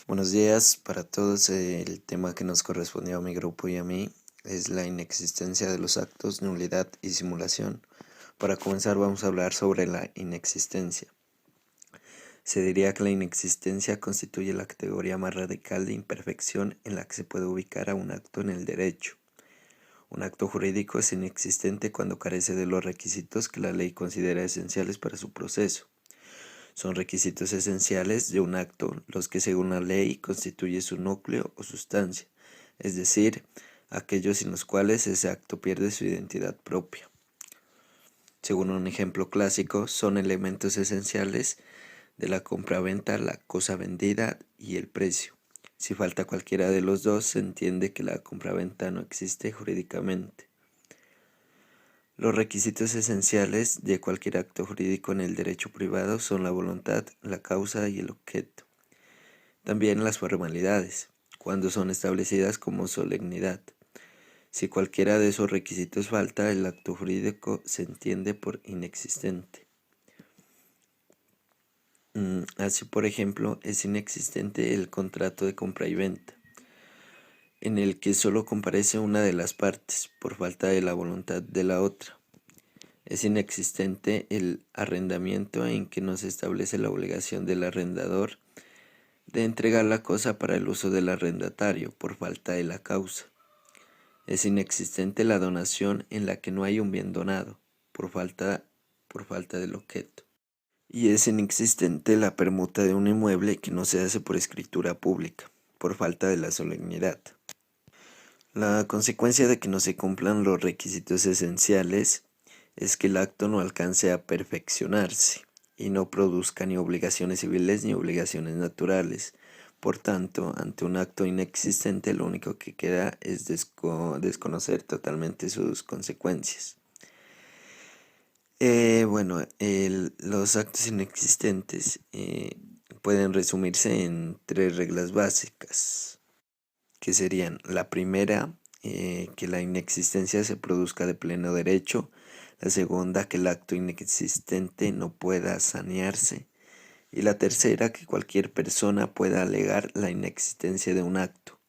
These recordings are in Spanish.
Buenos días para todos. El tema que nos correspondió a mi grupo y a mí es la inexistencia de los actos, nulidad y simulación. Para comenzar vamos a hablar sobre la inexistencia. Se diría que la inexistencia constituye la categoría más radical de imperfección en la que se puede ubicar a un acto en el derecho. Un acto jurídico es inexistente cuando carece de los requisitos que la ley considera esenciales para su proceso. Son requisitos esenciales de un acto los que según la ley constituye su núcleo o sustancia, es decir, aquellos sin los cuales ese acto pierde su identidad propia. Según un ejemplo clásico, son elementos esenciales de la compraventa la cosa vendida y el precio. Si falta cualquiera de los dos, se entiende que la compraventa no existe jurídicamente. Los requisitos esenciales de cualquier acto jurídico en el derecho privado son la voluntad, la causa y el objeto. También las formalidades, cuando son establecidas como solemnidad. Si cualquiera de esos requisitos falta, el acto jurídico se entiende por inexistente. Así, por ejemplo, es inexistente el contrato de compra y venta, en el que solo comparece una de las partes por falta de la voluntad de la otra. Es inexistente el arrendamiento en que no se establece la obligación del arrendador de entregar la cosa para el uso del arrendatario por falta de la causa. Es inexistente la donación en la que no hay un bien donado por falta del objeto. Y es inexistente la permuta de un inmueble que no se hace por escritura pública por falta de la solemnidad. La consecuencia de que no se cumplan los requisitos esenciales es que el acto no alcance a perfeccionarse y no produzca ni obligaciones civiles ni obligaciones naturales. Por tanto, ante un acto inexistente, lo único que queda es desconocer totalmente sus consecuencias. Los actos inexistentes pueden resumirse en 3 reglas básicas, que serían la primera, que la inexistencia se produzca de pleno derecho; la segunda, que el acto inexistente no pueda sanearse; y la tercera, que cualquier persona pueda alegar la inexistencia de un acto.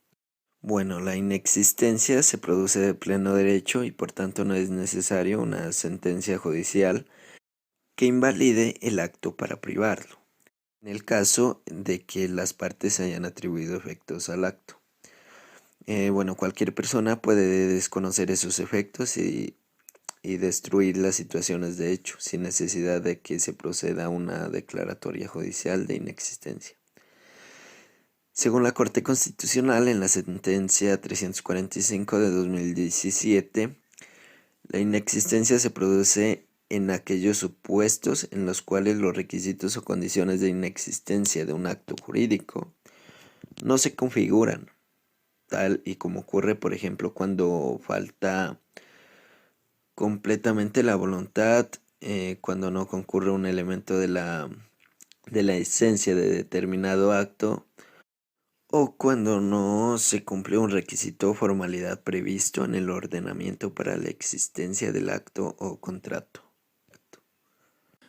Bueno, la inexistencia se produce de pleno derecho y por tanto no es necesario una sentencia judicial que invalide el acto para privarlo, en el caso de que las partes hayan atribuido efectos al acto. Cualquier persona puede desconocer esos efectos y destruir las situaciones de hecho, sin necesidad de que se proceda a una declaratoria judicial de inexistencia. Según la Corte Constitucional, en la sentencia 345 de 2017, la inexistencia se produce en aquellos supuestos en los cuales los requisitos o condiciones de inexistencia de un acto jurídico no se configuran, tal y como ocurre, por ejemplo, cuando falta completamente la voluntad, cuando no concurre un elemento de la esencia de determinado acto, o cuando no se cumple un requisito o formalidad previsto en el ordenamiento para la existencia del acto o contrato.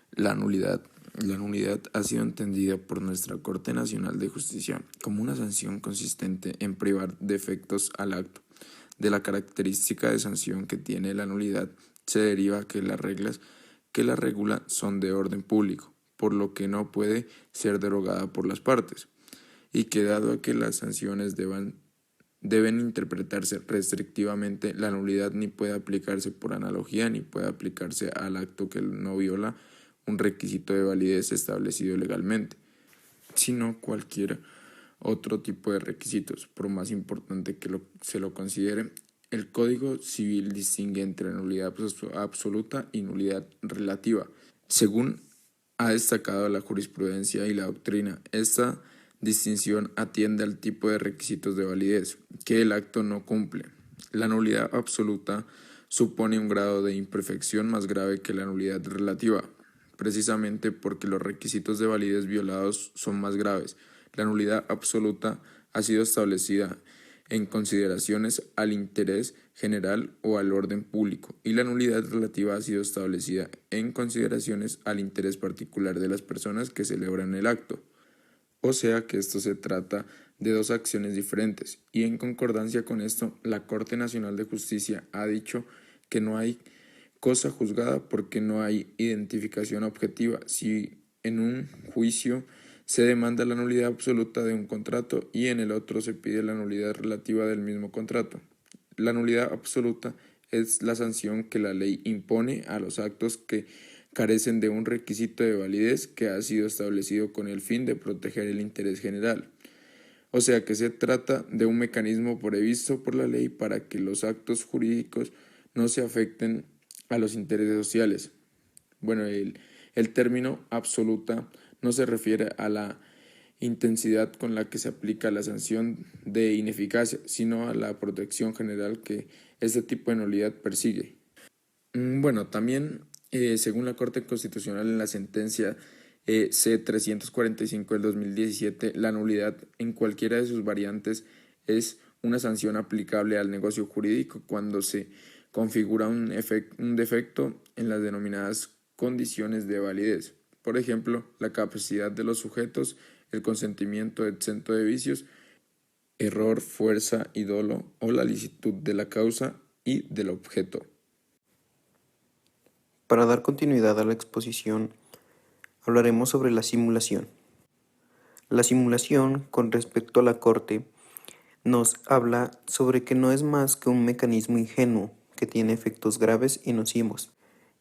La nulidad. La nulidad ha sido entendida por nuestra Corte Nacional de Justicia como una sanción consistente en privar de efectos al acto. De la característica de sanción que tiene la nulidad se deriva que las reglas que la regulan son de orden público, por lo que no puede ser derogada por las partes, y que dado a que las sanciones deben interpretarse restrictivamente, la nulidad ni puede aplicarse por analogía ni puede aplicarse al acto que no viola un requisito de validez establecido legalmente, sino cualquier otro tipo de requisitos. Por más importante que se lo considere, el Código Civil distingue entre nulidad absoluta y nulidad relativa. Según ha destacado la jurisprudencia y la doctrina, esta distinción atiende al tipo de requisitos de validez que el acto no cumple. La nulidad absoluta supone un grado de imperfección más grave que la nulidad relativa, precisamente porque los requisitos de validez violados son más graves. La nulidad absoluta ha sido establecida en consideraciones al interés general o al orden público, y la nulidad relativa ha sido establecida en consideraciones al interés particular de las personas que celebran el acto o sea que esto se trata de dos acciones diferentes, y en concordancia con esto, la Corte Nacional de Justicia ha dicho que no hay cosa juzgada porque no hay identificación objetiva. Si en un juicio se demanda la nulidad absoluta de un contrato y en el otro se pide la nulidad relativa del mismo contrato. La nulidad absoluta es la sanción que la ley impone a los actos que carecen de un requisito de validez que ha sido establecido con el fin de proteger el interés general. O sea que se trata de un mecanismo previsto por la ley para que los actos jurídicos no se afecten a los intereses sociales. Bueno, el término absoluta no se refiere a la intensidad con la que se aplica la sanción de ineficacia, sino a la protección general que este tipo de nulidad persigue. Bueno, también según la Corte Constitucional en la sentencia C-345 del 2017, la nulidad en cualquiera de sus variantes es una sanción aplicable al negocio jurídico cuando se configura un defecto en las denominadas condiciones de validez. Por ejemplo, la capacidad de los sujetos, el consentimiento exento de vicios, error, fuerza y dolo o la licitud de la causa y del objeto. Para dar continuidad a la exposición, hablaremos sobre la simulación. La simulación, con respecto a la Corte, nos habla sobre que no es más que un mecanismo ingenuo que tiene efectos graves y nocivos,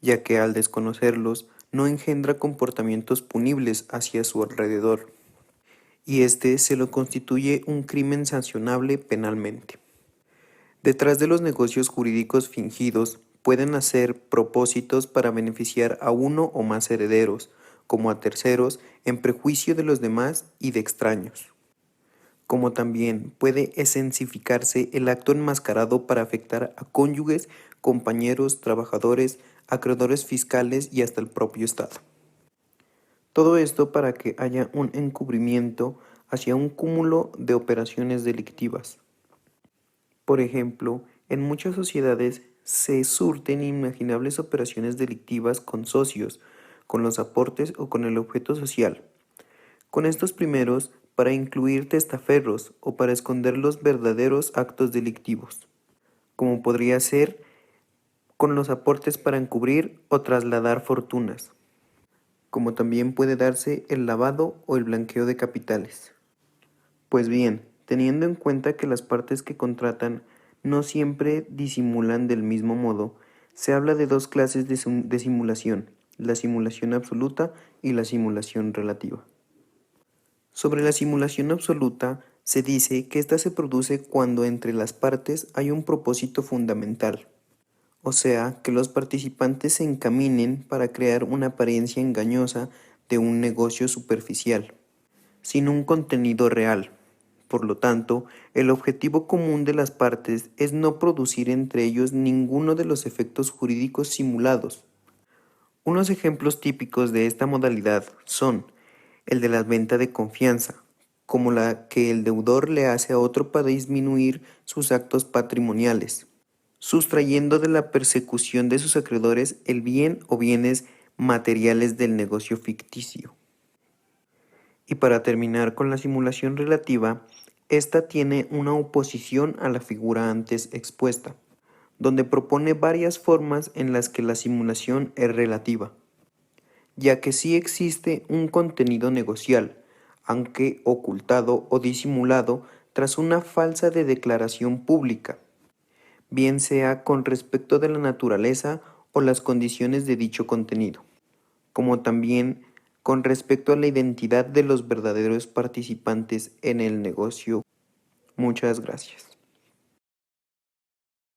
ya que al desconocerlos no engendra comportamientos punibles hacia su alrededor, y este se lo constituye un crimen sancionable penalmente. Detrás de los negocios jurídicos fingidos pueden hacer propósitos para beneficiar a uno o más herederos, como a terceros, en prejuicio de los demás y de extraños. Como también puede esencificarse el acto enmascarado para afectar a cónyuges, compañeros, trabajadores, acreedores fiscales y hasta el propio Estado. Todo esto para que haya un encubrimiento hacia un cúmulo de operaciones delictivas. Por ejemplo, en muchas sociedades se surten inimaginables operaciones delictivas con socios, con los aportes o con el objeto social. Con estos primeros, para incluir testaferros o para esconder los verdaderos actos delictivos, como podría ser con los aportes para encubrir o trasladar fortunas, como también puede darse el lavado o el blanqueo de capitales. Pues bien, teniendo en cuenta que las partes que contratan no siempre disimulan del mismo modo, se habla de dos clases de simulación, la simulación absoluta y la simulación relativa. Sobre la simulación absoluta, se dice que ésta se produce cuando entre las partes hay un propósito fundamental, o sea, que los participantes se encaminen para crear una apariencia engañosa de un negocio superficial, sin un contenido real. Por lo tanto, el objetivo común de las partes es no producir entre ellos ninguno de los efectos jurídicos simulados. Unos ejemplos típicos de esta modalidad son el de la venta de confianza, como la que el deudor le hace a otro para disminuir sus actos patrimoniales, sustrayendo de la persecución de sus acreedores el bien o bienes materiales del negocio ficticio. Y para terminar con la simulación relativa, esta tiene una oposición a la figura antes expuesta, donde propone varias formas en las que la simulación es relativa, ya que sí existe un contenido negocial, aunque ocultado o disimulado tras una falsa de declaración pública, bien sea con respecto de la naturaleza o las condiciones de dicho contenido, como también con respecto a la identidad de los verdaderos participantes en el negocio. Muchas gracias.